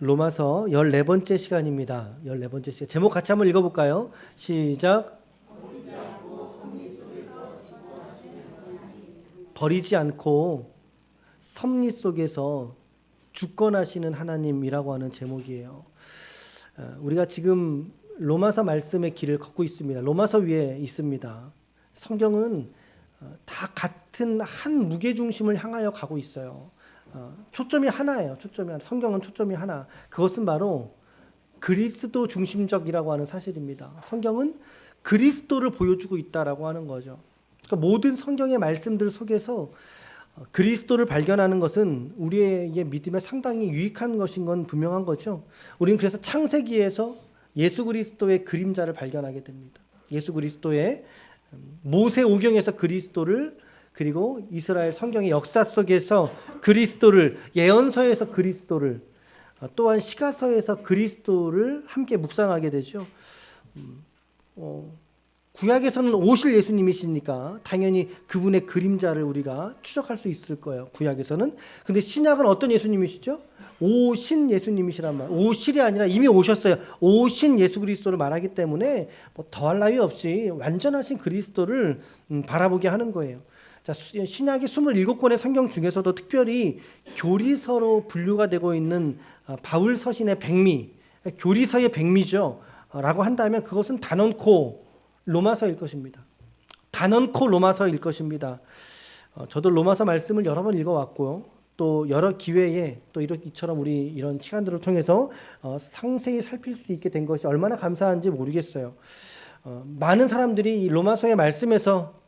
로마서 14번째 시간입니다. 14번째 시간. 제목 같이 한번 읽어볼까요? 시작. 버리지 않고 섭리 속에서 주권하시는 하나님이라고 하는 제목이에요. 우리가 지금 로마서 말씀의 길을 걷고 있습니다. 로마서 위에 있습니다. 성경은 다 같은 한 무게중심을 향하여 가고 있어요. 초점이 하나예요. 성경은 초점이 하나. 그것은 바로 그리스도 중심적이라고 하는 사실입니다. 성경은 그리스도를 보여주고 있다라고 하는 거죠. 그러니까 모든 성경의 말씀들 속에서 그리스도를 발견하는 것은 우리의 믿음에 상당히 유익한 것인 건 분명한 거죠. 우리는 그래서 창세기에서 예수 그리스도의 그림자를 발견하게 됩니다. 예수 그리스도의 모세 오경에서 그리스도를, 그리고 이스라엘 성경의 역사 속에서 그리스도를, 예언서에서 그리스도를, 또한 시가서에서 그리스도를 함께 묵상하게 되죠. 구약에서는 오실 예수님이시니까 당연히 그분의 그림자를 우리가 추적할 수 있을 거예요. 구약에서는. 근데 신약은 어떤 예수님이시죠? 오신 예수님이시란 말. 오실이 아니라 이미 오셨어요. 오신 예수 그리스도를 말하기 때문에 뭐 더할 나위 없이 완전하신 그리스도를 바라보게 하는 거예요. 자, 신약의 27권의 성경 중에서도 특별히 교리서로 분류가 되고 있는 바울 서신의 백미, 교리서의 백미죠. 라고 한다면 그것은 단언코 로마서일 것입니다. 단언코 로마서일 것입니다. 저도 로마서 말씀을 여러 번 읽어왔고요. 또 여러 기회에 또 이처럼 우리 이런 시간들을 통해서 상세히 살필 수 있게 된 것이 얼마나 감사한지 모르겠어요. 많은 사람들이 이 로마서의 말씀에서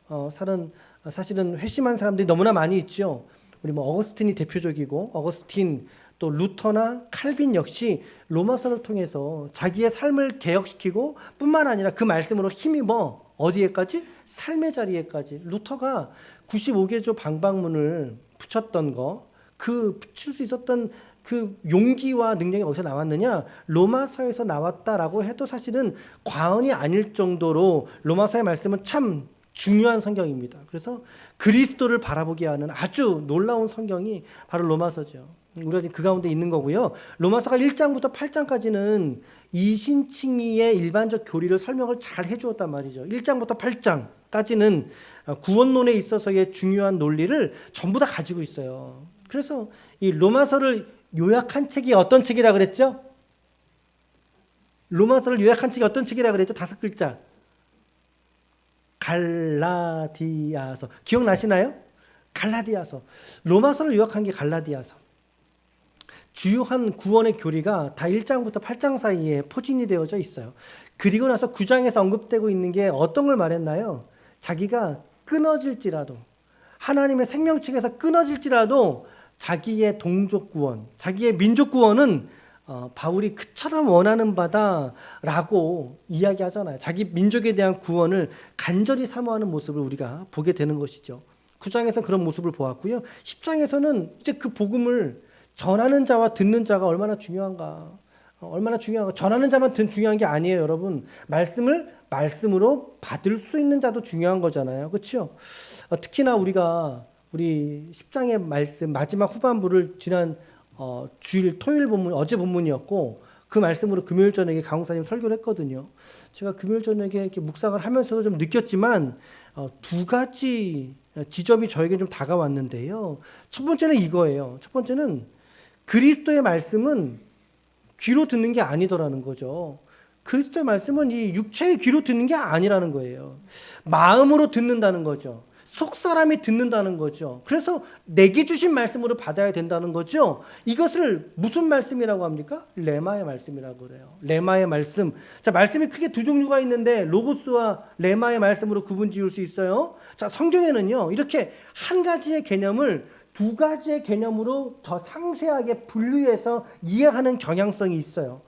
사실은 회심한 사람들이 너무나 많이 있죠. 우리 어거스틴이 대표적이고, 어거스틴 또 루터나 칼빈 역시 로마서를 통해서 자기의 삶을 개혁시키고 뿐만 아니라 그 말씀으로 힘입어 어디에까지? 삶의 자리에까지. 루터가 95개조 방방문을 붙였던 거, 붙일 수 있었던 그 용기와 능력이 어디서 나왔느냐? 로마서에서 나왔다라고 해도 사실은 과언이 아닐 정도로 로마서의 말씀은 참 중요한 성경입니다. 그래서 그리스도를 바라보게 하는 아주 놀라운 성경이 바로 로마서죠. 우리가 지금 그 가운데 있는 거고요. 로마서가 1장부터 8장까지는 이신칭의의 일반적 교리를 설명을 잘 해주었단 말이죠. 1장부터 8장까지는 구원론에 있어서의 중요한 논리를 전부 다 가지고 있어요. 그래서 이 로마서를 요약한 책이 어떤 책이라 그랬죠? 로마서를 요약한 책이 어떤 책이라 그랬죠? 5글자. 갈라디아서. 기억나시나요? 갈라디아서. 로마서를 요약한 게 갈라디아서. 주요한 구원의 교리가 다 1장부터 8장 사이에 포진이 되어져 있어요. 그리고 나서 9장에서 언급되고 있는 게 어떤 걸 말했나요? 자기가 끊어질지라도, 하나님의 생명책에서 끊어질지라도 자기의 동족 구원, 자기의 민족 구원은 바울이 그처럼 원하는 바다라고 이야기하잖아요. 자기 민족에 대한 구원을 간절히 사모하는 모습을 우리가 보게 되는 것이죠. 9장에서 그런 모습을 보았고요. 10장에서는 이제 그 복음을 전하는 자와 듣는 자가 얼마나 중요한가. 전하는 자만 중요한 게 아니에요, 여러분. 말씀을 말씀으로 받을 수 있는 자도 중요한 거잖아요. 그렇죠? 특히나 우리 10장의 말씀 마지막 후반부를 지난 주일 토요일 본문, 어제 본문이었고, 그 말씀으로 금요일 저녁에 강훈사님 설교를 했거든요. 제가 금요일 저녁에 이렇게 묵상을 하면서도 좀 느꼈지만 두 가지 지점이 저에게 좀 다가왔는데요. 첫 번째는 이거예요. 첫 번째는 그리스도의 말씀은 귀로 듣는 게 아니더라는 거죠. 그리스도의 말씀은 이 육체의 귀로 듣는 게 아니라는 거예요. 마음으로 듣는다는 거죠. 속사람이 듣는다는 거죠. 그래서 내게 주신 말씀으로 받아야 된다는 거죠. 이것을 무슨 말씀이라고 합니까? 레마의 말씀이라고 그래요. 레마의 말씀. 자, 말씀이 크게 두 종류가 있는데 로고스와 레마의 말씀으로 구분 지을 수 있어요. 자, 성경에는요, 이렇게 한 가지의 개념을 두 가지의 개념으로 더 상세하게 분류해서 이해하는 경향성이 있어요.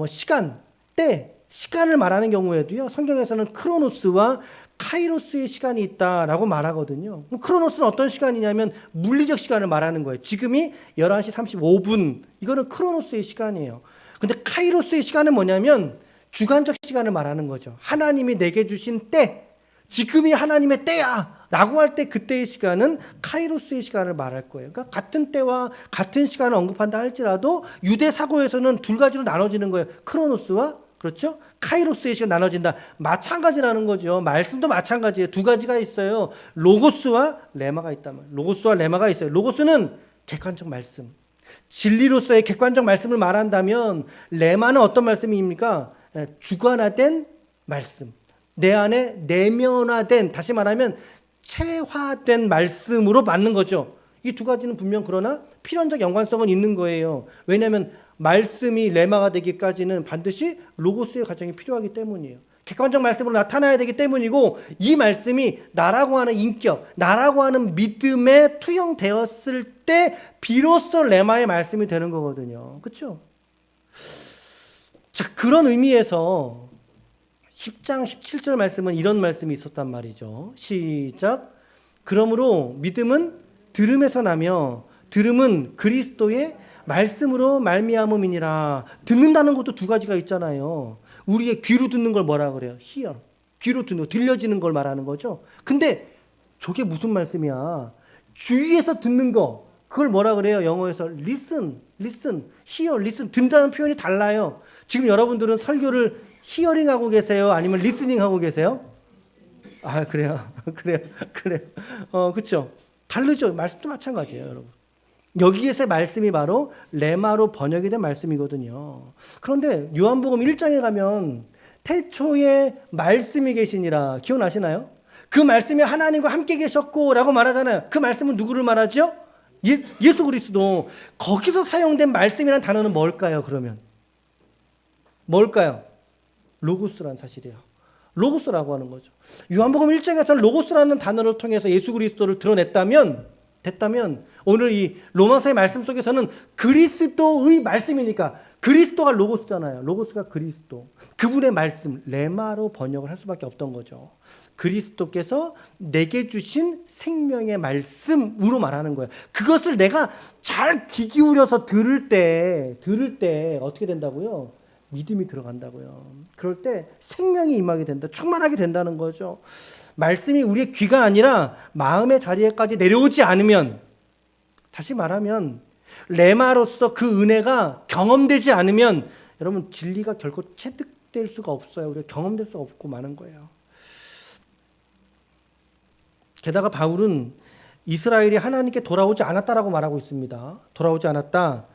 시간, 때, 시간을 말하는 경우에도요, 성경에서는 크로노스와 카이로스의 시간이 있다라고 말하거든요. 크로노스는 어떤 시간이냐면 물리적 시간을 말하는 거예요. 지금이 11시 35분. 이거는 크로노스의 시간이에요. 근데 카이로스의 시간은 뭐냐면 주관적 시간을 말하는 거죠. 하나님이 내게 주신 때, 지금이 하나님의 때야 라고 할 때 그때의 시간은 카이로스의 시간을 말할 거예요. 그러니까 같은 때와 같은 시간을 언급한다 할지라도 유대 사고에서는 두 가지로 나눠지는 거예요. 크로노스와 그렇죠? 카이로스의 시간 나눠진다. 마찬가지라는 거죠. 말씀도 마찬가지예요. 두 가지가 있어요. 로고스와 레마가 있다면. 로고스와 레마가 있어요. 로고스는 객관적 말씀. 진리로서의 객관적 말씀을 말한다면 레마는 어떤 말씀입니까? 주관화된 말씀. 내 안에 내면화된, 다시 말하면 체화된 말씀으로 맞는 거죠. 이 두 가지는 분명 그러나 필연적 연관성은 있는 거예요. 왜냐하면 말씀이 레마가 되기까지는 반드시 로고스의 과정이 필요하기 때문이에요. 객관적 말씀으로 나타나야 되기 때문이고 이 말씀이 나라고 하는 인격, 나라고 하는 믿음에 투영되었을 때 비로소 레마의 말씀이 되는 거거든요. 그렇죠? 자, 그런 의미에서 10장 17절 말씀은 이런 말씀이 있었단 말이죠. 시작. 그러므로 믿음은 들음에서 나며 들음은 그리스도의 말씀으로 말미암음이니라. 듣는다는 것도 두 가지가 있잖아요. 우리의 귀로 듣는 걸 뭐라 그래요? hear. 귀로 듣는 거, 들려지는 걸 말하는 거죠. 근데 저게 무슨 말씀이야? 주위에서 듣는 거, 그걸 뭐라 그래요? 영어에서 listen, hear, listen. 듣는다는 표현이 달라요. 지금 여러분들은 설교를 히어링 하고 계세요? 아니면 리스닝 하고 계세요? 아, 그래요. 그래요. 그렇죠. 다르죠. 말씀도 마찬가지예요, 여러분. 여기에서의 말씀이 바로 레마로 번역이 된 말씀이거든요. 그런데 요한복음 1장에 가면 태초에 말씀이 계시니라. 기억나시나요? 그 말씀이 하나님과 함께 계셨고 라고 말하잖아요. 그 말씀은 누구를 말하죠? 예수 그리스도. 거기서 사용된 말씀이라는 단어는 뭘까요, 그러면? 뭘까요? 로고스라는 사실이에요. 로고스라고 하는 거죠. 요한복음 1장에서는 로고스라는 단어를 통해서 예수 그리스도를 드러냈다면, 오늘 이 로마서의 말씀 속에서는 그리스도의 말씀이니까 그리스도가 로고스잖아요. 로고스가 그리스도. 그분의 말씀, 레마로 번역을 할 수밖에 없던 거죠. 그리스도께서 내게 주신 생명의 말씀으로 말하는 거예요. 그것을 내가 잘 귀 기울여서 들을 때 어떻게 된다고요? 믿음이 들어간다고요. 그럴 때 생명이 임하게 된다. 충만하게 된다는 거죠. 말씀이 우리의 귀가 아니라 마음의 자리에까지 내려오지 않으면, 다시 말하면 레마로서 그 은혜가 경험되지 않으면 여러분 진리가 결코 체득될 수가 없어요. 우리가 경험될 수가 없고 마는 거예요. 게다가 바울은 이스라엘이 하나님께 돌아오지 않았다라고 말하고 있습니다. 돌아오지 않았다.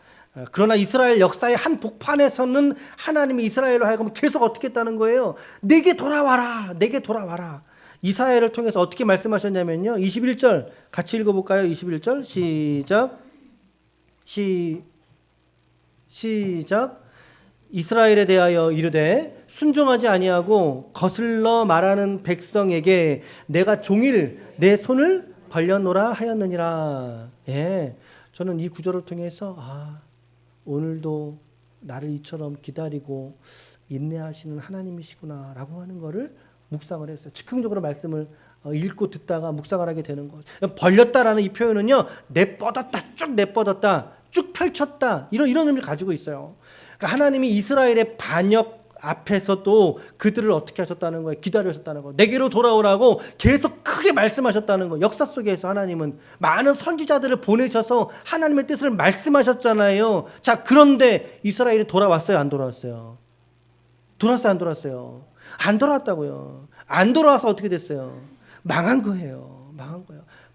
그러나 이스라엘 역사의 한 복판에서는 하나님이 이스라엘로 하여금 계속 어떻게 했다는 거예요? 내게 돌아와라. 내게 돌아와라. 이사야를 통해서 어떻게 말씀하셨냐면요. 21절 같이 읽어볼까요? 21절 시작. 이스라엘에 대하여 이르되 순종하지 아니하고 거슬러 말하는 백성에게 내가 종일 내 손을 벌려놓으라 하였느니라. 예, 저는 이 구절을 통해서 오늘도 나를 이처럼 기다리고 인내하시는 하나님이시구나 라고 하는 거를 묵상을 했어요. 즉흥적으로 말씀을 읽고 듣다가 묵상을 하게 되는 거예요. 벌렸다라는 이 표현은요, 쭉 내뻗었다, 쭉 펼쳤다, 이런 의미를 가지고 있어요. 그러니까 하나님이 이스라엘의 반역 앞에서도 그들을 어떻게 하셨다는 거예요? 기다리셨다는 거예요. 내게로 돌아오라고 계속 크게 말씀하셨다는 거예요. 역사 속에서 하나님은 많은 선지자들을 보내셔서 하나님의 뜻을 말씀하셨잖아요. 자, 그런데 이스라엘이 돌아왔어요? 안 돌아왔어요? 돌아왔어요? 안 돌아왔어요? 안 돌아왔다고요. 안 돌아와서 어떻게 됐어요? 망한 거예요.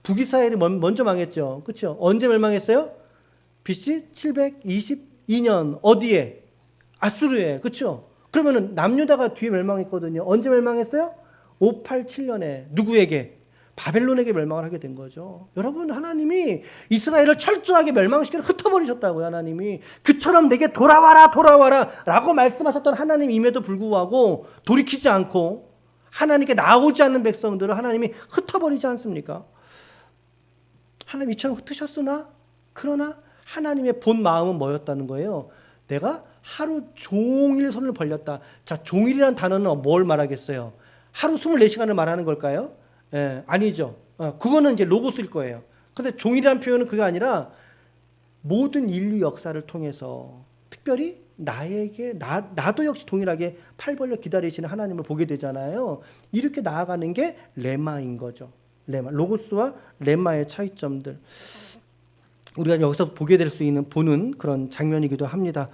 북이스라엘이 먼저 망했죠. 그렇죠? 언제 멸망했어요? BC 722년 어디에? 아수르에. 그렇죠? 그러면은 남유다가 뒤에 멸망했거든요. 언제 멸망했어요? 587년에 누구에게? 바벨론에게 멸망을 하게 된 거죠. 여러분, 하나님이 이스라엘을 철저하게 멸망시키려 흩어버리셨다고요. 하나님이 그처럼 내게 돌아와라 라고 말씀하셨던 하나님임에도 불구하고 돌이키지 않고 하나님께 나오지 않는 백성들을 하나님이 흩어버리지 않습니까? 하나님 이처럼 흩으셨으나 그러나 하나님의 본 마음은 뭐였다는 거예요? 내가 하루 종일 손을 벌렸다. 자, 종일이라는 단어는 뭘 말하겠어요? 하루 24시간을 말하는 걸까요? 아니죠. 그거는 이제 로고스일 거예요. 그런데 종일이라는 표현은 그게 아니라 모든 인류 역사를 통해서 특별히 나도 역시 동일하게 팔 벌려 기다리시는 하나님을 보게 되잖아요. 이렇게 나아가는 게 레마인 거죠. 레마. 로고스와 레마의 차이점들. 우리가 여기서 보게 될 수 있는 보는 그런 장면이기도 합니다.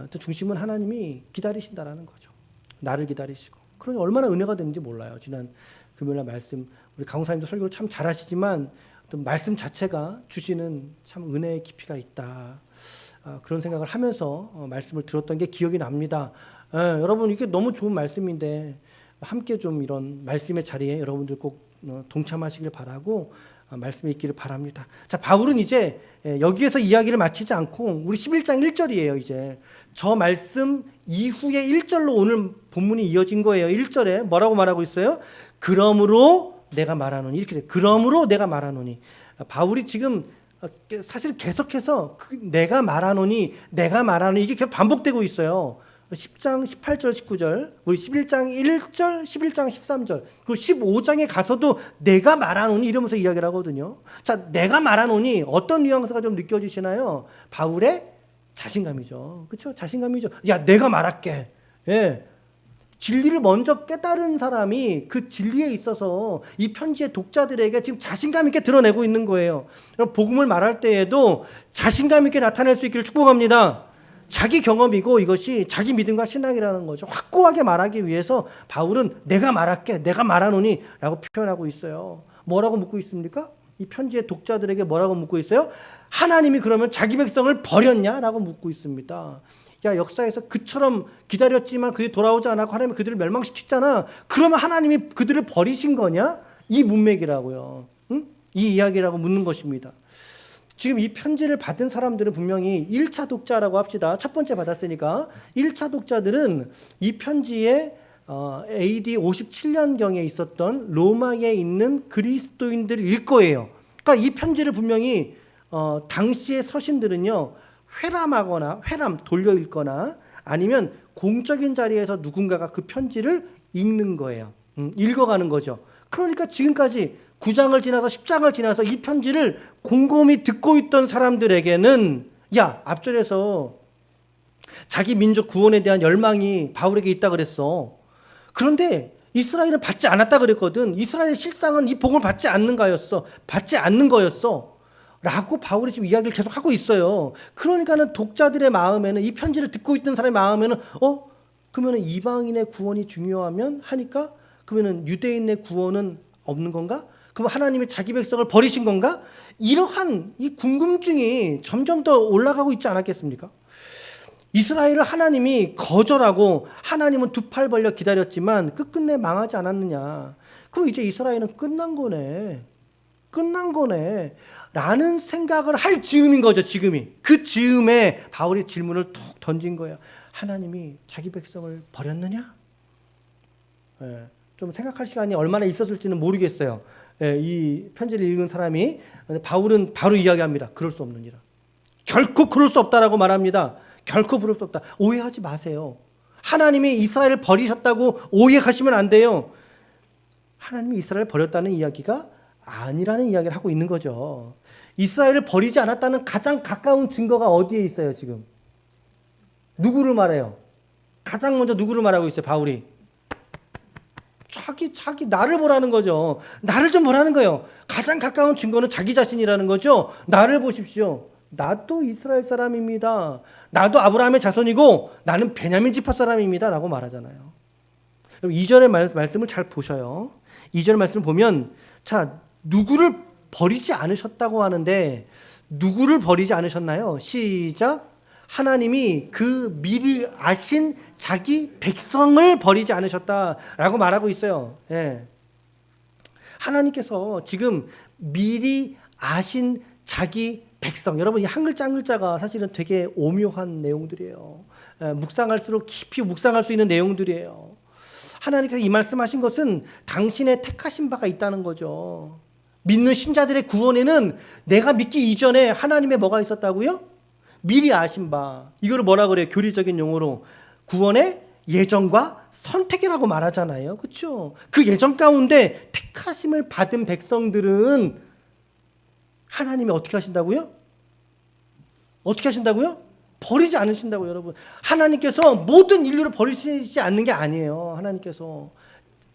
또 중심은 하나님이 기다리신다라는 거죠. 나를 기다리시고. 그러니 얼마나 은혜가 되는지 몰라요. 지난 금요일날 말씀 우리 강사님도 설교를 참 잘하시지만 어떤 말씀 자체가 주시는 참 은혜의 깊이가 있다. 그런 생각을 하면서 말씀을 들었던 게 기억이 납니다. 여러분 이게 너무 좋은 말씀인데 함께 좀 이런 말씀의 자리에 여러분들 꼭 동참하시길 바라고 말씀에 있기를 바랍니다. 자, 바울은 이제 여기에서 이야기를 마치지 않고 우리 11장 1절이에요. 이제 저 말씀 이후에 1절로 오늘 본문이 이어진 거예요. 1절에 뭐라고 말하고 있어요? 그러므로 내가 말하노니 이렇게 돼. 그러므로 내가 말하노니. 바울이 지금 사실 계속해서 내가 말하노니 이게 계속 반복되고 있어요. 10장 18절 19절 우리 11장 1절 11장 13절 그리고 15장에 가서도 내가 말하노니 이러면서 이야기를 하거든요. 자, 내가 말하노니 어떤 뉘앙스가 좀 느껴지시나요? 바울의 자신감이죠. 그렇죠? 자신감이죠. 야, 내가 말할게. 예. 진리를 먼저 깨달은 사람이 그 진리에 있어서 이 편지의 독자들에게 지금 자신감 있게 드러내고 있는 거예요. 복음을 말할 때에도 자신감 있게 나타낼 수 있기를 축복합니다. 자기 경험이고 이것이 자기 믿음과 신앙이라는 거죠. 확고하게 말하기 위해서 바울은 내가 말할게, 내가 말하노니 라고 표현하고 있어요. 뭐라고 묻고 있습니까? 이 편지의 독자들에게 뭐라고 묻고 있어요? 하나님이 그러면 자기 백성을 버렸냐? 라고 묻고 있습니다. 야, 역사에서 그처럼 기다렸지만 그들이 돌아오지 않았고 하나님이 그들을 멸망시켰잖아. 그러면 하나님이 그들을 버리신 거냐? 이 문맥이라고요. 응? 이 이야기라고 묻는 것입니다. 지금 이 편지를 받은 사람들은 분명히 1차 독자라고 합시다. 첫 번째 받았으니까 1차 독자들은 이 편지에 AD 57년경에 있었던 로마에 있는 그리스도인들일 거예요. 그러니까 이 편지를 분명히 당시의 서신들은요. 회람 돌려 읽거나 아니면 공적인 자리에서 누군가가 그 편지를 읽는 거예요. 읽어가는 거죠. 그러니까 지금까지 9장을 지나서 10장을 지나서 이 편지를 곰곰이 듣고 있던 사람들에게는 야, 앞절에서 자기 민족 구원에 대한 열망이 바울에게 있다 그랬어. 그런데 이스라엘은 받지 않았다 그랬거든. 이스라엘의 실상은 이 복음을 받지 않는 거였어. 라고 바울이 지금 이야기를 계속 하고 있어요. 그러니까는 독자들의 마음에는 이 편지를 듣고 있던 사람의 마음에는 그러면 이방인의 구원이 중요하면 하니까 그러면 유대인의 구원은 없는 건가? 그럼 하나님이 자기 백성을 버리신 건가? 이러한 이 궁금증이 점점 더 올라가고 있지 않았겠습니까? 이스라엘을 하나님이 거절하고 하나님은 두 팔 벌려 기다렸지만 끝끝내 망하지 않았느냐. 그럼 이제 이스라엘은 끝난 거네. 라는 생각을 할 즈음인 거죠. 지금이. 그 즈음에 바울이 질문을 툭 던진 거예요. 하나님이 자기 백성을 버렸느냐? 좀 생각할 시간이 얼마나 있었을지는 모르겠어요. 이 편지를 읽은 사람이. 바울은 바로 이야기합니다. 그럴 수 없느니라. 결코 그럴 수 없다라고 말합니다. 결코 그럴 수 없다. 오해하지 마세요. 하나님이 이스라엘을 버리셨다고 오해하시면 안 돼요. 하나님이 이스라엘을 버렸다는 이야기가 아니라는 이야기를 하고 있는 거죠. 이스라엘을 버리지 않았다는 가장 가까운 증거가 어디에 있어요, 지금? 누구를 말해요? 가장 먼저 누구를 말하고 있어요, 바울이? 자기 나를 보라는 거죠. 나를 좀 보라는 거예요. 가장 가까운 증거는 자기 자신이라는 거죠. 나를 보십시오. 나도 이스라엘 사람입니다. 나도 아브라함의 자손이고 나는 베냐민 지파 사람입니다. 라고 말하잖아요. 2절의 말씀을 잘 보셔요. 2절 말씀을 보면 자, 누구를 버리지 않으셨다고 하는데 누구를 버리지 않으셨나요? 시작. 하나님이 그 미리 아신 자기 백성을 버리지 않으셨다라고 말하고 있어요. 예. 하나님께서 지금 미리 아신 자기 백성, 여러분 이 한 글자 한 글자가 사실은 되게 오묘한 내용들이에요. 묵상할수록 깊이 묵상할 수 있는 내용들이에요. 하나님께서 이 말씀하신 것은 당신의 택하신 바가 있다는 거죠. 믿는 신자들의 구원에는 내가 믿기 이전에 하나님의 뭐가 있었다고요? 미리 아신 바. 이걸 뭐라 그래요? 교리적인 용어로 구원의 예정과 선택이라고 말하잖아요. 그렇죠? 그 예정 가운데 택하심을 받은 백성들은 하나님이 어떻게 하신다고요? 어떻게 하신다고요? 버리지 않으신다고요, 여러분. 하나님께서 모든 인류를 버리시지 않는 게 아니에요. 하나님께서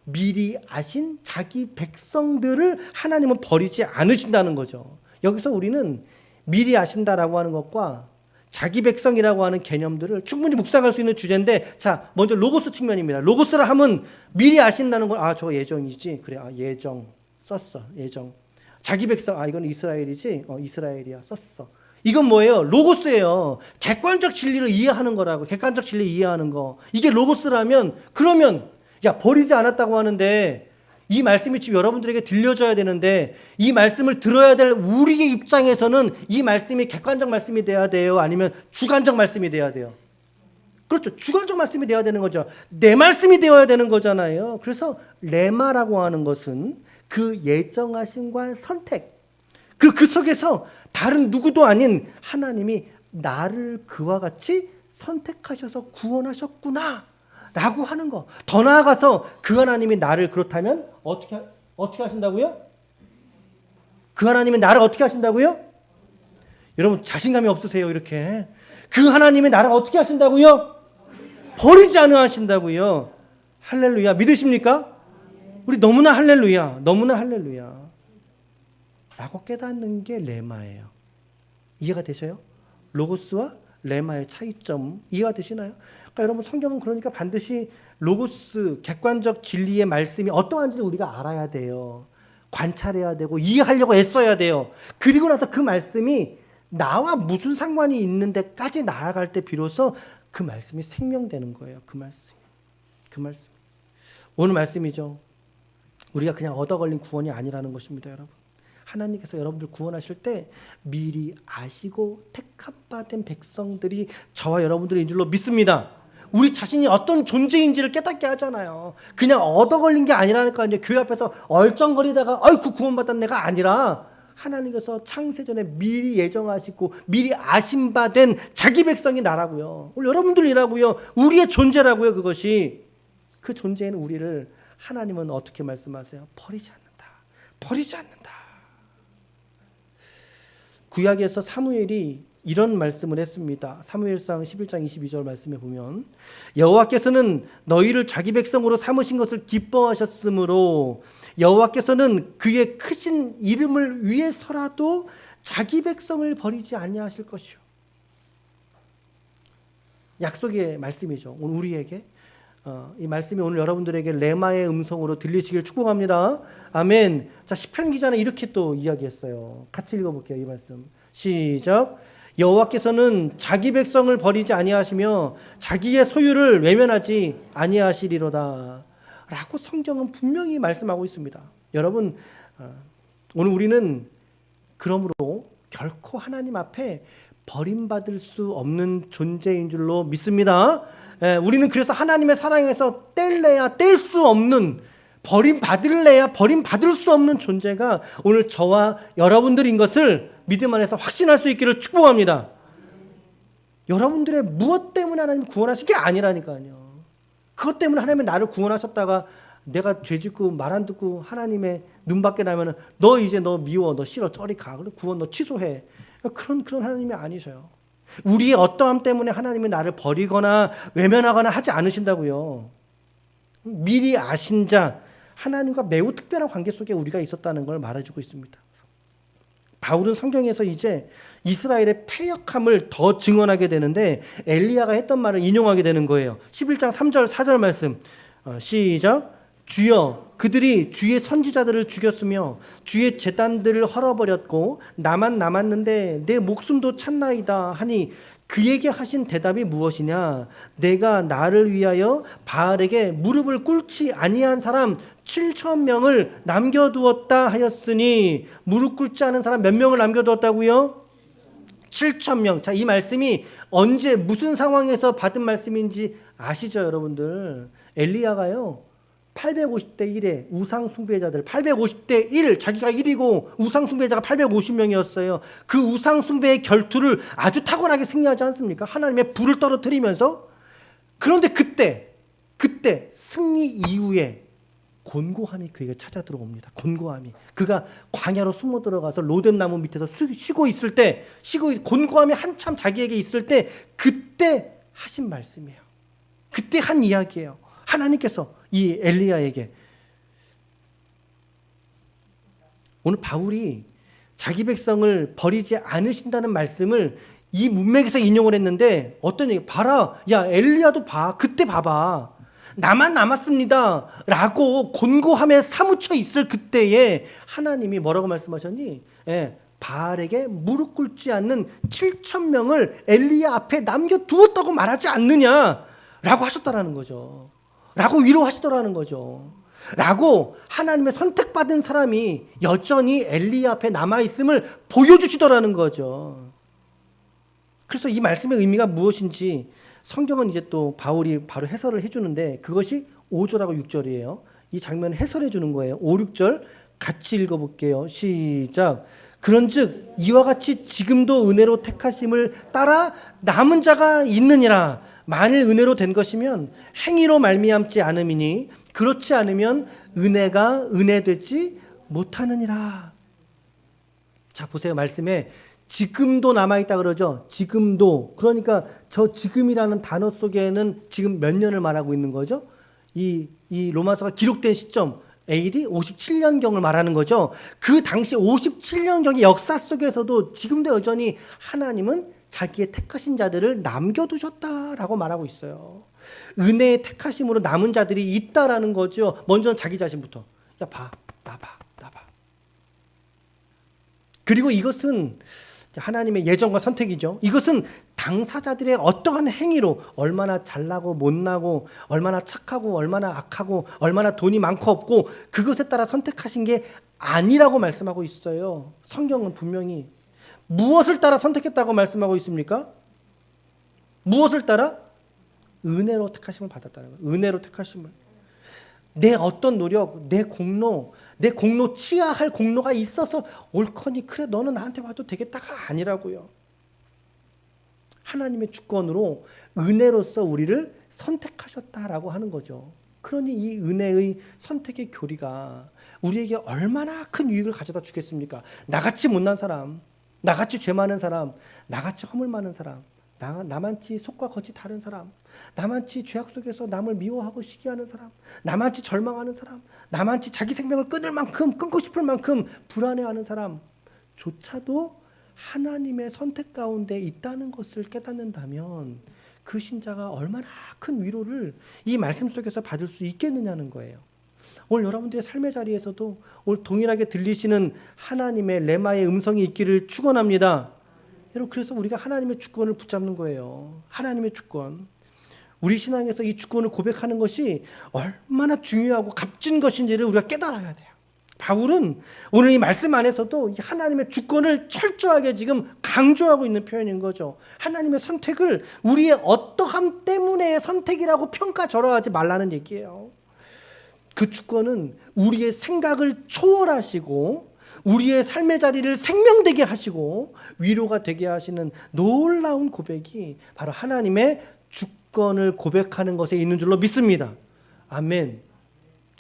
미리 아신 자기 백성들을 하나님은 버리지 않으신다는 거죠. 여기서 우리는 미리 아신다라고 하는 것과 자기 백성이라고 하는 개념들을 충분히 묵상할 수 있는 주제인데, 자, 먼저 로고스 측면입니다. 로고스라 하면 미리 아신다는 건, 아, 저거 예정이지. 그래, 아, 예정. 썼어. 예정. 자기 백성, 아, 이건 이스라엘이지. 이스라엘이야. 썼어. 이건 뭐예요? 로고스예요. 객관적 진리를 이해하는 거라고. 객관적 진리 이해하는 거. 이게 로고스라면, 그러면, 야, 버리지 않았다고 하는데, 이 말씀이 지금 여러분들에게 들려줘야 되는데, 이 말씀을 들어야 될 우리의 입장에서는 이 말씀이 객관적 말씀이 돼야 돼요? 아니면 주관적 말씀이 돼야 돼요? 그렇죠. 주관적 말씀이 돼야 되는 거죠. 내 말씀이 되어야 되는 거잖아요. 그래서 레마라고 하는 것은 그 예정하심과 선택, 그리고 그 속에서 다른 누구도 아닌 하나님이 나를 그와 같이 선택하셔서 구원하셨구나 라고 하는 거. 더 나아가서 그 하나님이 나를 그렇다면 어떻게 하신다고요? 그 하나님이 나를 어떻게 하신다고요? 여러분 자신감이 없으세요 이렇게. 그 하나님이 나를 어떻게 하신다고요? 버리지 않아 하신다고요. 할렐루야. 믿으십니까? 우리 너무나 할렐루야. 너무나 할렐루야 라고 깨닫는 게 레마예요. 이해가 되셔요? 로고스와 레마의 차이점 이해가 되시나요? 그러니까 여러분 성경은 그러니까 반드시 로고스 객관적 진리의 말씀이 어떠한지를 우리가 알아야 돼요. 관찰해야 되고 이해하려고 애써야 돼요. 그리고 나서 그 말씀이 나와 무슨 상관이 있는데까지 나아갈 때 비로소 그 말씀이 생명되는 거예요. 그 말씀. 오늘 말씀이죠. 우리가 그냥 얻어 걸린 구원이 아니라는 것입니다, 여러분. 하나님께서 여러분들 구원하실 때 미리 아시고 택함받은 백성들이 저와 여러분들인 줄로 믿습니다. 우리 자신이 어떤 존재인지를 깨닫게 하잖아요. 그냥 얻어 걸린 게 아니라니까요. 교회 앞에서 얼쩡거리다가 아이고 구원받은 내가 아니라 하나님께서 창세전에 미리 예정하시고 미리 아심받은 자기 백성이 나라고요. 우리 여러분들이라고요. 우리의 존재라고요. 그것이. 그 존재인 우리를 하나님은 어떻게 말씀하세요? 버리지 않는다. 버리지 않는다. 구약에서 사무엘이 이런 말씀을 했습니다. 사무엘상 11장 22절 말씀에 보면 여호와께서는 너희를 자기 백성으로 삼으신 것을 기뻐하셨으므로 여호와께서는 그의 크신 이름을 위해서라도 자기 백성을 버리지 아니하실 것이요. 약속의 말씀이죠. 오늘 우리에게 이 말씀이 오늘 여러분들에게 레마의 음성으로 들리시길 축복합니다. 아멘. 자, 시편 기자는 이렇게 또 이야기했어요. 같이 읽어볼게요. 이 말씀 시작. 여호와께서는 자기 백성을 버리지 아니하시며 자기의 소유를 외면하지 아니하시리로다 라고 성경은 분명히 말씀하고 있습니다. 여러분 오늘 우리는 그러므로 결코 하나님 앞에 버림받을 수 없는 존재인 줄로 믿습니다. 우리는 그래서 하나님의 사랑에서 뗄래야 뗄 수 없는, 버림받을래야 버림받을 수 없는 존재가 오늘 저와 여러분들인 것을 믿음 안에서 확신할 수 있기를 축복합니다. 여러분들의 무엇 때문에 하나님 구원하신 게 아니라니까요. 그것 때문에 하나님이 나를 구원하셨다가 내가 죄짓고 말 안 듣고 하나님의 눈밖에 나면은 너 이제 너 미워, 너 싫어, 저리 가, 구원 너 취소해. 그런 하나님이 아니셔요. 우리의 어떠함 때문에 하나님이 나를 버리거나 외면하거나 하지 않으신다고요. 미리 아신 자, 하나님과 매우 특별한 관계 속에 우리가 있었다는 걸 말해주고 있습니다. 바울은 성경에서 이제 이스라엘의 패역함을 더 증언하게 되는데 엘리야가 했던 말을 인용하게 되는 거예요. 11장 3절 4절 말씀 시작. 주여 그들이 주의 선지자들을 죽였으며 주의 제단들을 헐어버렸고 나만 남았는데 내 목숨도 찼나이다 하니 그에게 하신 대답이 무엇이냐? 내가 나를 위하여 바알에게 무릎을 꿇지 아니한 사람 7,000명을 남겨두었다 하였으니 무릎 꿇지 않은 사람 몇 명을 남겨두었다고요? 7,000명. 자, 이 말씀이 언제 무슨 상황에서 받은 말씀인지 아시죠, 여러분들? 엘리야가요 850대 1에 우상 숭배자들 850대 1 자기가 1이고 우상 숭배자가 850명이었어요. 그 우상 숭배의 결투를 아주 탁월하게 승리하지 않습니까? 하나님의 불을 떨어뜨리면서. 그런데 그때 승리 이후에 곤고함이 그에게 찾아 들어옵니다. 곤고함이. 그가 광야로 숨어 들어가서 로뎀나무 밑에서 쉬고 있을 때, 곤고함이 한참 자기에게 있을 때 그때 하신 말씀이에요. 그때 한 이야기예요. 하나님께서 이 엘리야에게 오늘 바울이 자기 백성을 버리지 않으신다는 말씀을 이 문맥에서 인용을 했는데 어떤 얘기? 봐라. 야, 엘리야도 봐. 그때 봐봐. 나만 남았습니다. 라고 곤고함에 사무쳐 있을 그때에 하나님이 뭐라고 말씀하셨니? 예, 바알에게 무릎 꿇지 않는 7,000명을 엘리야 앞에 남겨두었다고 말하지 않느냐? 라고 하셨다라는 거죠. 라고 위로하시더라는 거죠. 라고 하나님의 선택받은 사람이 여전히 엘리야 앞에 남아있음을 보여주시더라는 거죠. 그래서 이 말씀의 의미가 무엇인지 성경은 이제 또 바울이 바로 해설을 해주는데 그것이 5절하고 6절이에요. 이 장면을 해설해 주는 거예요. 5, 6절 같이 읽어볼게요. 시작. 그런즉 이와 같이 지금도 은혜로 택하심을 따라 남은 자가 있느니라. 만일 은혜로 된 것이면 행위로 말미암지 않음이니 그렇지 않으면 은혜가 은혜되지 못하느니라. 자, 보세요. 말씀에 지금도 남아있다 그러죠. 지금도. 그러니까 저 지금이라는 단어 속에는 지금 몇 년을 말하고 있는 거죠. 이 로마서가 기록된 시점 AD 57년경을 말하는 거죠. 그 당시 57년경의 역사 속에서도 지금도 여전히 하나님은 자기의 택하신 자들을 남겨두셨다라고 말하고 있어요. 은혜의 택하심으로 남은 자들이 있다라는 거죠. 먼저는 자기 자신부터. 야, 봐. 나 봐. 그리고 이것은 하나님의 예정과 선택이죠. 이것은 당사자들의 어떠한 행위로 얼마나 잘나고 못나고 얼마나 착하고 얼마나 악하고 얼마나 돈이 많고 없고 그것에 따라 선택하신 게 아니라고 말씀하고 있어요. 성경은 분명히 무엇을 따라 선택했다고 말씀하고 있습니까? 무엇을 따라? 은혜로 택하심을 받았다는 거예요. 은혜로 택하심을. 내 어떤 노력, 내 공로 치하할 공로가 있어서 옳거니 그래 너는 나한테 와도 되겠다가 아니라고요. 하나님의 주권으로 은혜로서 우리를 선택하셨다라고 하는 거죠. 그러니 이 은혜의 선택의 교리가 우리에게 얼마나 큰 유익을 가져다 주겠습니까? 나같이 못난 사람, 나같이 죄 많은 사람, 나같이 허물 많은 사람, 나만치 속과 겉이 다른 사람, 나만치 죄악 속에서 남을 미워하고 시기하는 사람, 나만치 절망하는 사람, 나만치 자기 생명을 끊고 싶을 만큼 불안해하는 사람조차도 하나님의 선택 가운데 있다는 것을 깨닫는다면 그 신자가 얼마나 큰 위로를 이 말씀 속에서 받을 수 있겠느냐는 거예요. 오늘 여러분들의 삶의 자리에서도 오늘 동일하게 들리시는 하나님의 레마의 음성이 있기를 축원합니다. 여러분, 그래서 우리가 하나님의 주권을 붙잡는 거예요. 하나님의 주권. 우리 신앙에서 이 주권을 고백하는 것이 얼마나 중요하고 값진 것인지를 우리가 깨달아야 돼요. 바울은 오늘 이 말씀 안에서도 이 하나님의 주권을 철저하게 지금 강조하고 있는 표현인 거죠. 하나님의 선택을 우리의 어떠함 때문에 선택이라고 평가절하하지 말라는 얘기예요. 그 주권은 우리의 생각을 초월하시고 우리의 삶의 자리를 생명되게 하시고 위로가 되게 하시는 놀라운 고백이 바로 하나님의 주권을 고백하는 것에 있는 줄로 믿습니다. 아멘.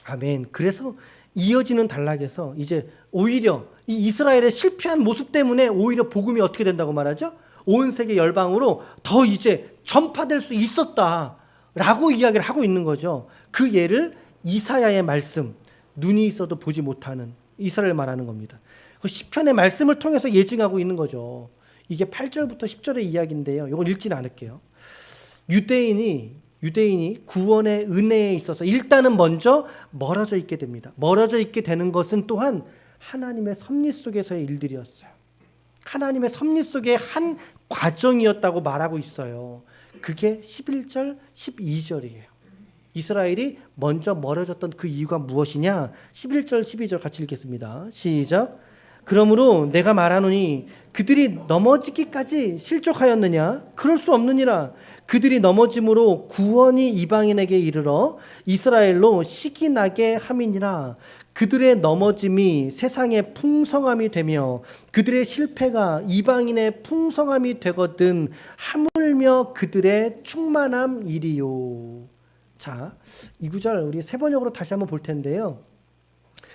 아멘. 그래서 이어지는 단락에서 이제 오히려 이 이스라엘의 실패한 모습 때문에 오히려 복음이 어떻게 된다고 말하죠? 온 세계 열방으로 더 이제 전파될 수 있었다라고 이야기를 하고 있는 거죠. 그 예를 이사야의 말씀, 눈이 있어도 보지 못하는 이스라엘 말하는 겁니다. 그 시편의 말씀을 통해서 예증하고 있는 거죠. 이게 8절부터 10절의 이야기인데요. 이건 읽지는 않을게요. 유대인이 구원의 은혜에 있어서 일단은 먼저 멀어져 있게 됩니다. 멀어져 있게 되는 것은 또한 하나님의 섭리 속에서의 일들이었어요. 하나님의 섭리 속의 한 과정이었다고 말하고 있어요. 그게 11절, 12절이에요. 이스라엘이 먼저 멀어졌던 그 이유가 무엇이냐? 11절, 12절 같이 읽겠습니다. 시작. 그러므로 내가 말하노니 그들이 넘어지기까지 실족하였느냐? 그럴 수 없느니라. 그들이 넘어짐으로 구원이 이방인에게 이르러 이스라엘로 시기 나게 함이니라. 그들의 넘어짐이 세상의 풍성함이 되며 그들의 실패가 이방인의 풍성함이 되거든 하물며 그들의 충만함이리요. 자, 이 구절 우리 세 번역으로 다시 한번 볼 텐데요.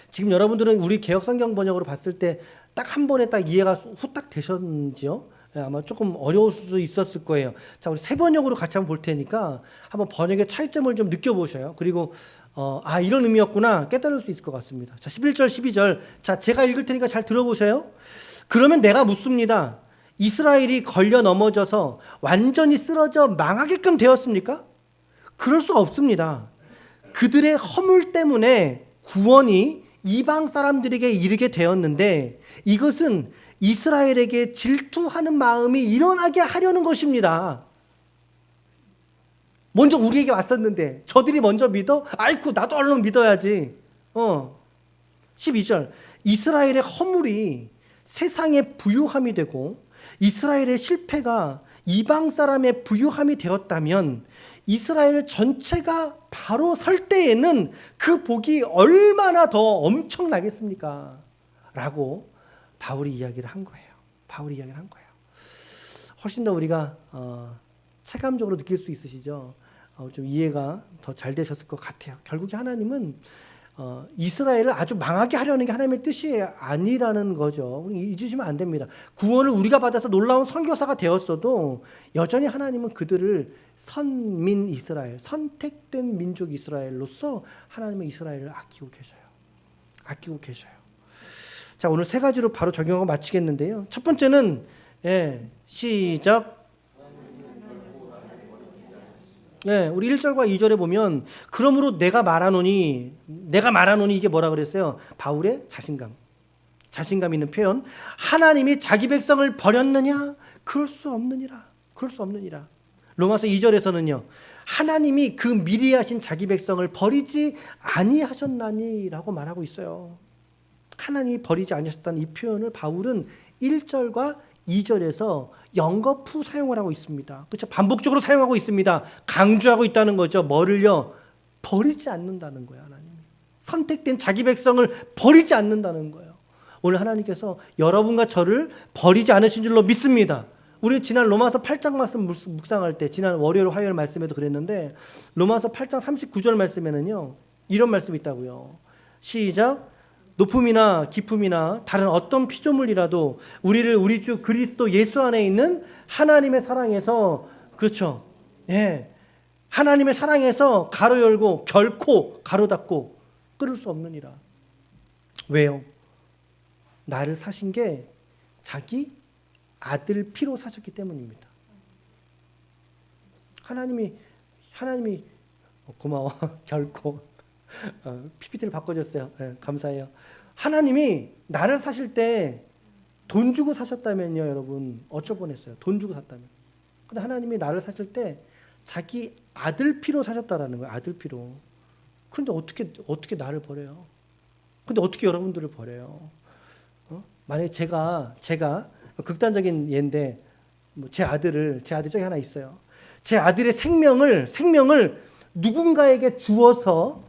지금 여러분들은 우리 개혁성경 번역으로 봤을 때 딱 한 번에 딱 이해가 후딱 되셨는지요? 아마 조금 어려울 수도 있었을 거예요. 자, 우리 세 번역으로 같이 한번 볼 테니까 한번 번역의 차이점을 좀 느껴보셔요. 그리고 이런 의미였구나 깨달을 수 있을 것 같습니다. 자, 11절, 12절. 자, 제가 읽을 테니까 잘 들어보세요. 그러면 내가 묻습니다. 이스라엘이 걸려 넘어져서 완전히 쓰러져 망하게끔 되었습니까? 그럴 수 없습니다. 그들의 허물 때문에 구원이 이방 사람들에게 이르게 되었는데 이것은 이스라엘에게 질투하는 마음이 일어나게 하려는 것입니다. 먼저 우리에게 왔었는데 저들이 먼저 믿어? 아이쿠 나도 얼른 믿어야지. 12절. 이스라엘의 허물이 세상의 부요함이 되고 이스라엘의 실패가 이방 사람의 부요함이 되었다면 이스라엘 전체가 바로 설 때에는 그 복이 얼마나 더 엄청나겠습니까? 라고 바울이 이야기를 한 거예요. 훨씬 더 우리가 체감적으로 느낄 수 있으시죠? 좀 이해가 더 잘 되셨을 것 같아요. 결국에 하나님은 이스라엘을 아주 망하게 하려는 게 하나님의 뜻이 아니라는 거죠. 우리 잊으시면 안 됩니다. 구원을 우리가 받아서 놀라운 선교사가 되었어도 여전히 하나님은 그들을 선민 이스라엘, 선택된 민족 이스라엘로서 하나님은 이스라엘을 아끼고 계셔요. 자, 오늘 세 가지로 바로 적용하고 마치겠는데요. 첫 번째는 시작. 우리 1절과 2절에 보면 그러므로 내가 말하노니 이게 뭐라 그랬어요? 바울의 자신감 있는 표현. 하나님이 자기 백성을 버렸느냐? 그럴 수 없느니라. 로마서 2절에서는요. 하나님이 그 미리 하신 자기 백성을 버리지 아니하셨나니라고 말하고 있어요. 하나님이 버리지 아니하셨다는 이 표현을 바울은 1절과 2절에서 연거푸 사용을 하고 있습니다. 그렇죠? 반복적으로 사용하고 있습니다. 강조하고 있다는 거죠. 뭐를요? 버리지 않는다는 거예요. 하나님이. 선택된 자기 백성을 버리지 않는다는 거예요. 오늘 하나님께서 여러분과 저를 버리지 않으신 줄로 믿습니다. 우리 지난 로마서 8장 말씀 묵상할 때 지난 월요일 화요일 말씀에도 그랬는데 로마서 8장 39절 말씀에는요. 이런 말씀이 있다고요. 시작. 높음이나 깊음이나 다른 어떤 피조물이라도 우리를 우리 주 그리스도 예수 안에 있는 하나님의 사랑에서 그렇죠. 하나님의 사랑에서 가로 열고 결코 가로 닫고 끊을 수 없느니라. 왜요? 나를 사신 게 자기 아들 피로 사셨기 때문입니다. 하나님이 고마워. 결코 PPT를 바꿔줬어요. 감사해요. 하나님이 나를 사실 때 돈 주고 사셨다면요, 여러분 어쩔 뻔했어요. 돈 주고 샀다면. 근데 하나님이 나를 사실 때 자기 아들 피로 사셨다라는 거예요. 아들 피로. 그런데 어떻게 나를 버려요? 근데 어떻게 여러분들을 버려요? 만약에 제가 극단적인 예인데 제 아들이 저기 하나 있어요. 제 아들의 생명을 누군가에게 주어서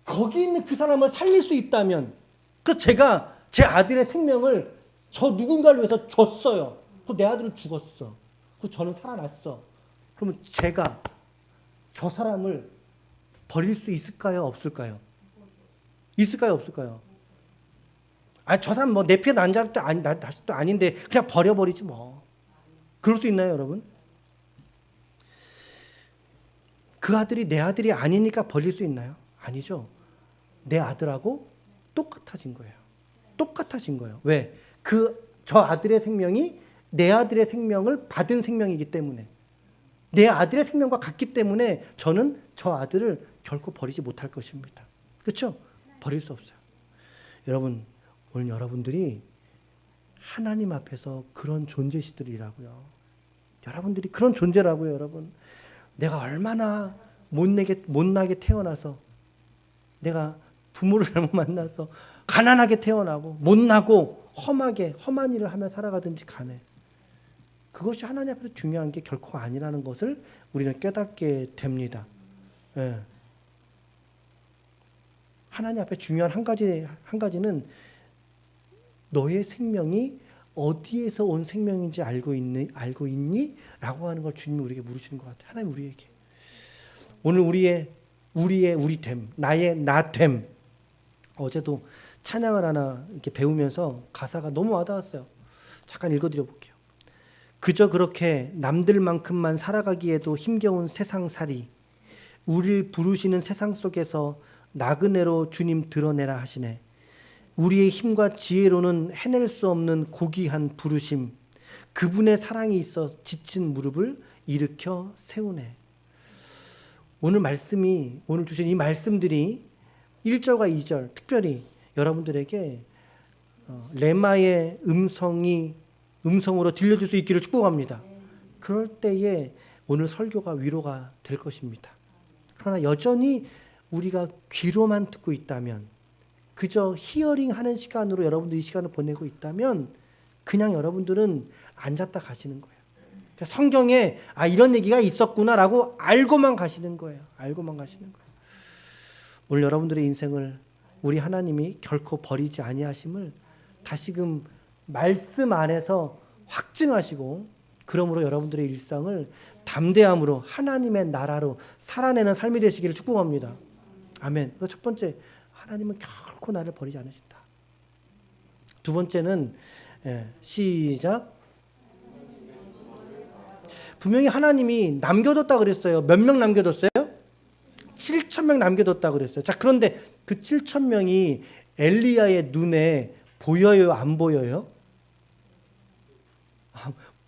거기 있는 그 사람을 살릴 수 있다면 제가 제 아들의 생명을 저 누군가를 위해서 줬어요. 내 아들은 죽었어. 저는 살아났어. 그러면 제가 저 사람을 버릴 수 있을까요? 없을까요? 있을까요? 없을까요? 저 사람 내 피에 난 자도 아닌데 그냥 버려버리지 뭐. 그럴 수 있나요, 여러분? 그 아들이 내 아들이 아니니까 버릴 수 있나요? 아니죠. 내 아들하고 똑같아진 거예요. 왜? 저 아들의 생명이 내 아들의 생명을 받은 생명이기 때문에, 내 아들의 생명과 같기 때문에 저는 저 아들을 결코 버리지 못할 것입니다. 그렇죠? 버릴 수 없어요. 여러분, 오늘 여러분들이 하나님 앞에서 그런 존재시들이라고요. 여러분들이 그런 존재라고요, 여러분. 내가 얼마나 못나게 태어나서, 내가 부모를 잘못 만나서 가난하게 태어나고 못나고 험한 일을 하며 살아가든지 간에 그것이 하나님 앞에서 중요한 게 결코 아니라는 것을 우리는 깨닫게 됩니다. 하나님 앞에 중요한 한 가지는 너의 생명이 어디에서 온 생명인지 알고 있니? 라고 하는 걸 주님이 우리에게 물으시는 것 같아요. 하나님 우리에게. 오늘 우리 됨, 나의 나됨. 어제도 찬양을 하나 이렇게 배우면서 가사가 너무 와닿았어요. 잠깐 읽어드려 볼게요. 그저 그렇게 남들만큼만 살아가기에도 힘겨운 세상살이, 우리를 부르시는 세상 속에서 나그네로 주님 드러내라 하시네. 우리의 힘과 지혜로는 해낼 수 없는 고귀한 부르심, 그분의 사랑이 있어 지친 무릎을 일으켜 세우네. 오늘 말씀이, 오늘 주신 이 말씀들이 1절과 2절 특별히 여러분들에게 레마의 음성으로 들려줄 수 있기를 축복합니다. 그럴 때에 오늘 설교가 위로가 될 것입니다. 그러나 여전히 우리가 귀로만 듣고 있다면, 그저 히어링하는 시간으로 여러분들 이 시간을 보내고 있다면 그냥 여러분들은 앉았다 가시는 거예요. 성경에 이런 얘기가 있었구나라고 알고만 가시는 거예요. 알고만 가시는 거예요. 오늘 여러분들의 인생을 우리 하나님이 결코 버리지 아니하심을 다시금 말씀 안에서 확증하시고, 그러므로 여러분들의 일상을 담대함으로 하나님의 나라로 살아내는 삶이 되시기를 축복합니다. 아멘. 첫 번째, 하나님은 결코 나를 버리지 않으신다. 두 번째는 시작. 분명히 하나님이 남겨뒀다 그랬어요. 몇 명 남겨뒀어요? 7,000명 남겨뒀다 그랬어요. 자, 그런데 그 7,000명이 엘리야의 눈에 보여요, 안 보여요?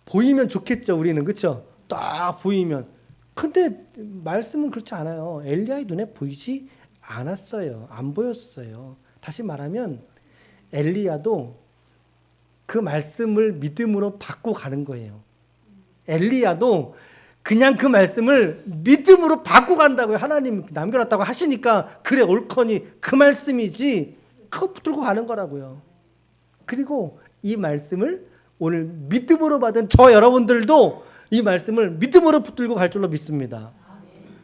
보이면 좋겠죠, 우리는. 그렇죠? 딱 보이면. 근데 말씀은 그렇지 않아요. 엘리야의 눈에 보이지 않았어요. 안 보였어요. 다시 말하면 엘리야도 그 말씀을 믿음으로 받고 가는 거예요. 엘리야도 그냥 그 말씀을 믿음으로 받고 간다고요. 하나님 남겨놨다고 하시니까 그래 옳거니 그 말씀이지, 그거 붙들고 가는 거라고요. 그리고 이 말씀을 오늘 믿음으로 받은 저 여러분들도 이 말씀을 믿음으로 붙들고 갈 줄로 믿습니다.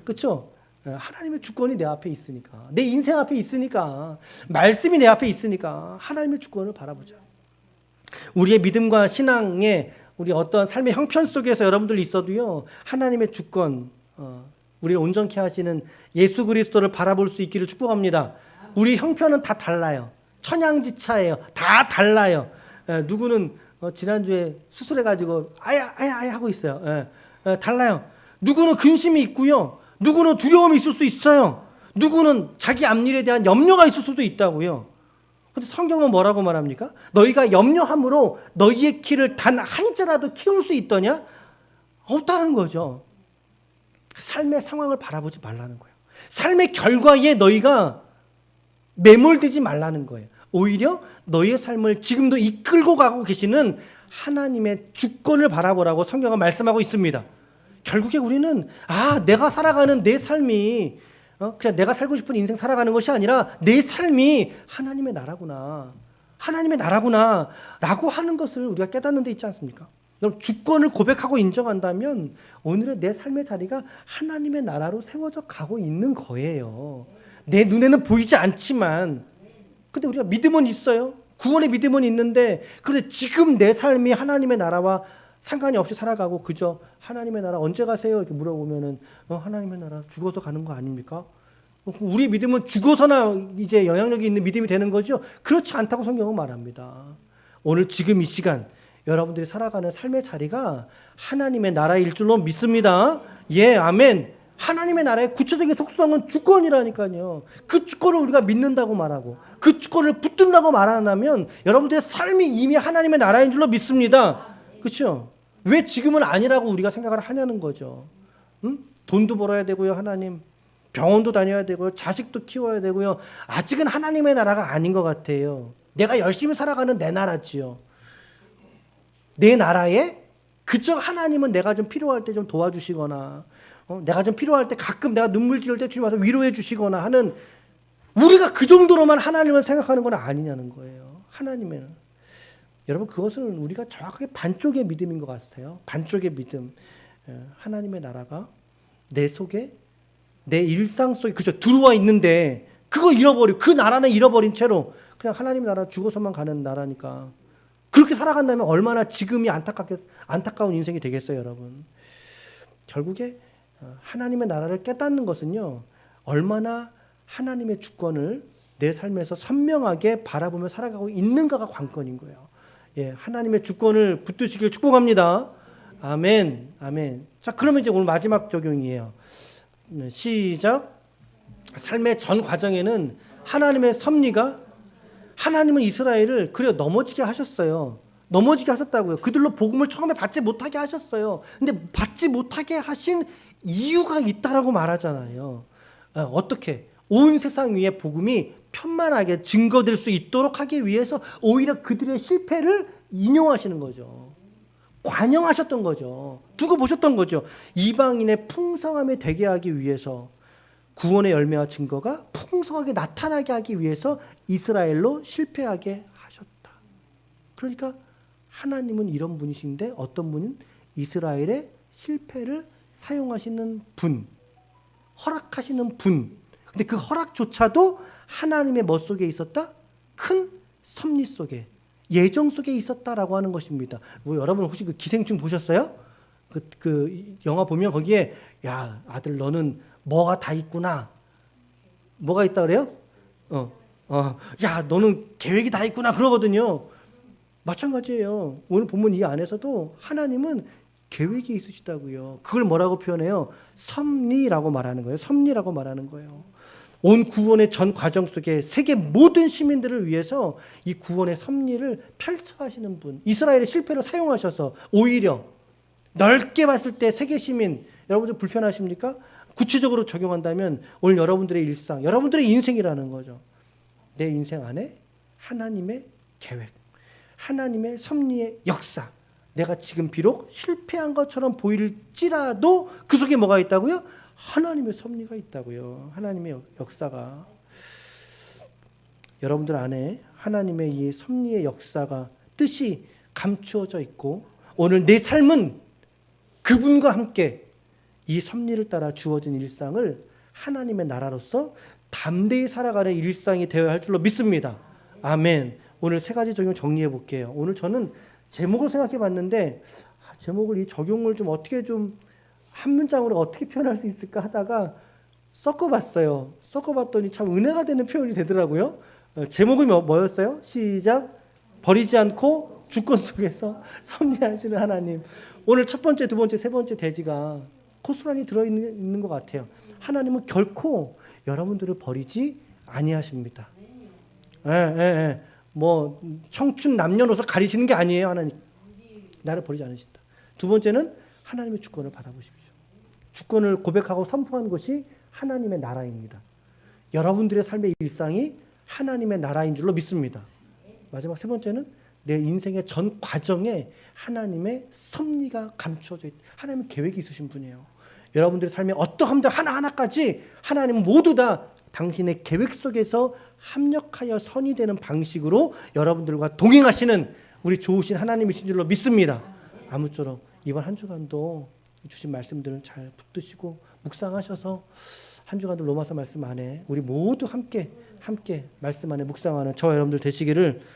그렇죠? 하나님의 주권이 내 앞에 있으니까, 내 인생 앞에 있으니까, 말씀이 내 앞에 있으니까 하나님의 주권을 바라보자. 우리의 믿음과 신앙의 우리 어떤 삶의 형편 속에서 여러분들 있어도요, 하나님의 주권, 우리를 온전케 하시는 예수 그리스도를 바라볼 수 있기를 축복합니다. 우리 형편은 다 달라요. 천양지차예요. 다 달라요. 누구는 지난주에 수술해가지고 아야 하고 있어요. 달라요. 누구는 근심이 있고요. 누구는 두려움이 있을 수 있어요. 누구는 자기 앞일에 대한 염려가 있을 수도 있다고요. 근데 성경은 뭐라고 말합니까? 너희가 염려함으로 너희의 키를 단 한 자라도 키울 수 있더냐? 없다는 거죠. 삶의 상황을 바라보지 말라는 거예요. 삶의 결과에 너희가 매몰되지 말라는 거예요. 오히려 너희의 삶을 지금도 이끌고 가고 계시는 하나님의 주권을 바라보라고 성경은 말씀하고 있습니다. 결국에 우리는 내가 살아가는 내 삶이 그냥 내가 살고 싶은 인생 살아가는 것이 아니라 내 삶이 하나님의 나라구나, 하나님의 나라구나 라고 하는 것을 우리가 깨닫는 데 있지 않습니까? 여러분, 주권을 고백하고 인정한다면 오늘의 내 삶의 자리가 하나님의 나라로 세워져 가고 있는 거예요. 내 눈에는 보이지 않지만, 근데 우리가 믿음은 있어요. 구원의 믿음은 있는데, 그런데 지금 내 삶이 하나님의 나라와 상관이 없이 살아가고 그저 하나님의 나라 언제 가세요? 이렇게 물어보면은 하나님의 나라 죽어서 가는 거 아닙니까? 우리 믿음은 죽어서나 이제 영향력이 있는 믿음이 되는 거죠? 그렇지 않다고 성경은 말합니다. 오늘 지금 이 시간 여러분들이 살아가는 삶의 자리가 하나님의 나라일 줄로 믿습니다. 예, 아멘. 하나님의 나라의 구체적인 속성은 주권이라니까요. 그 주권을 우리가 믿는다고 말하고 그 주권을 붙든다고 말하면 여러분들의 삶이 이미 하나님의 나라인 줄로 믿습니다. 그렇죠? 왜 지금은 아니라고 우리가 생각을 하냐는 거죠. 돈도 벌어야 되고요, 하나님. 병원도 다녀야 되고요, 자식도 키워야 되고요. 아직은 하나님의 나라가 아닌 것 같아요. 내가 열심히 살아가는 내 나라지요. 내 나라에 그저 하나님은 내가 좀 필요할 때 좀 도와주시거나, 내가 좀 필요할 때 가끔 내가 눈물 지을 때 주님 와서 위로해 주시거나 하는, 우리가 그 정도로만 하나님을 생각하는 건 아니냐는 거예요. 하나님은. 여러분, 그것은 우리가 정확하게 반쪽의 믿음인 것 같아요. 반쪽의 믿음. 하나님의 나라가 내 속에, 내 일상 속에 그저 들어와 있는데 그거 잃어버리고, 그 나라는 잃어버린 채로 그냥 하나님의 나라 죽어서만 가는 나라니까 그렇게 살아간다면 얼마나 지금이 안타까운 인생이 되겠어요, 여러분. 결국에 하나님의 나라를 깨닫는 것은요, 얼마나 하나님의 주권을 내 삶에서 선명하게 바라보며 살아가고 있는가가 관건인 거예요. 예, 하나님의 주권을 붙드시길 축복합니다. 아멘. 아멘. 자, 그러면 이제 오늘 마지막 적용이에요. 시작. 삶의 전 과정에는 하나님의 섭리가, 하나님은 이스라엘을 그려 넘어지게 하셨어요. 넘어지게 하셨다고요. 그들로 복음을 처음에 받지 못하게 하셨어요. 근데 받지 못하게 하신 이유가 있다라고 말하잖아요. 어떻게? 온 세상 위에 복음이 편만하게 증거될 수 있도록 하기 위해서 오히려 그들의 실패를 인용하시는 거죠. 관용하셨던 거죠. 두고 보셨던 거죠. 이방인의 풍성함이 되게 하기 위해서, 구원의 열매와 증거가 풍성하게 나타나게 하기 위해서 이스라엘로 실패하게 하셨다. 그러니까 하나님은 이런 분이신데 어떤 분은 이스라엘의 실패를 사용하시는 분, 허락하시는 분. 근데 그 허락조차도 하나님의 뭐 속에 있었다? 큰 섭리 속에, 예정 속에 있었다라고 하는 것입니다. 뭐 여러분 혹시 그 기생충 보셨어요? 그 영화 보면 거기에 야 아들 너는 뭐가 다 있구나. 뭐가 있다 그래요? 야 너는 계획이 다 있구나 그러거든요. 마찬가지예요. 오늘 본문 이 안에서도 하나님은 계획이 있으시다고요. 그걸 뭐라고 표현해요? 섭리라고 말하는 거예요. 섭리라고 말하는 거예요. 온 구원의 전 과정 속에 세계 모든 시민들을 위해서 이 구원의 섭리를 펼쳐가시는 분, 이스라엘의 실패를 사용하셔서 오히려 넓게 봤을 때 세계 시민, 여러분들 불편하십니까? 구체적으로 적용한다면 오늘 여러분들의 일상, 여러분들의 인생이라는 거죠. 내 인생 안에 하나님의 계획, 하나님의 섭리의 역사, 내가 지금 비록 실패한 것처럼 보일지라도 그 속에 뭐가 있다고요? 하나님의 섭리가 있다고요. 하나님의 역사가. 여러분들 안에 하나님의 이 섭리의 역사가, 뜻이 감추어져 있고 오늘 내 삶은 그분과 함께 이 섭리를 따라 주어진 일상을 하나님의 나라로서 담대히 살아가는 일상이 되어야 할 줄로 믿습니다. 아멘. 오늘 세 가지 적용 정리해 볼게요. 오늘 저는 제목을 생각해 봤는데 제목을 이 적용을 좀 어떻게 좀 한 문장으로 어떻게 표현할 수 있을까 하다가 섞어봤어요. 섞어봤더니 참 은혜가 되는 표현이 되더라고요. 제목이 뭐였어요? 시작. 버리지 않고 주권 속에서 섭리하시는 하나님. 오늘 첫 번째, 두 번째, 세 번째 대지가 고스란히 들어있는 것 같아요. 하나님은 결코 여러분들을 버리지 아니하십니다. 뭐 청춘 남녀노소 가리시는 게 아니에요. 하나님 나를 버리지 않으신다. 두 번째는 하나님의 주권을 받아보십시오. 주권을 고백하고 선포한 것이 하나님의 나라입니다. 여러분들의 삶의 일상이 하나님의 나라인 줄로 믿습니다. 마지막 세 번째는 내 인생의 전 과정에 하나님의 섭리가 감추어져 있다. 하나님의 계획이 있으신 분이에요. 여러분들의 삶의 어떠함들 하나하나까지 하나님은 모두 다 당신의 계획 속에서 합력하여 선이 되는 방식으로 여러분들과 동행하시는 우리 좋으신 하나님이신 줄로 믿습니다. 아무쪼록 이번 한 주간도 주신 말씀들을 잘 붙드시고 묵상하셔서 한 주간도 로마서 말씀 안에 우리 모두 함께 말씀 안에 묵상하는 저와 여러분들 되시기를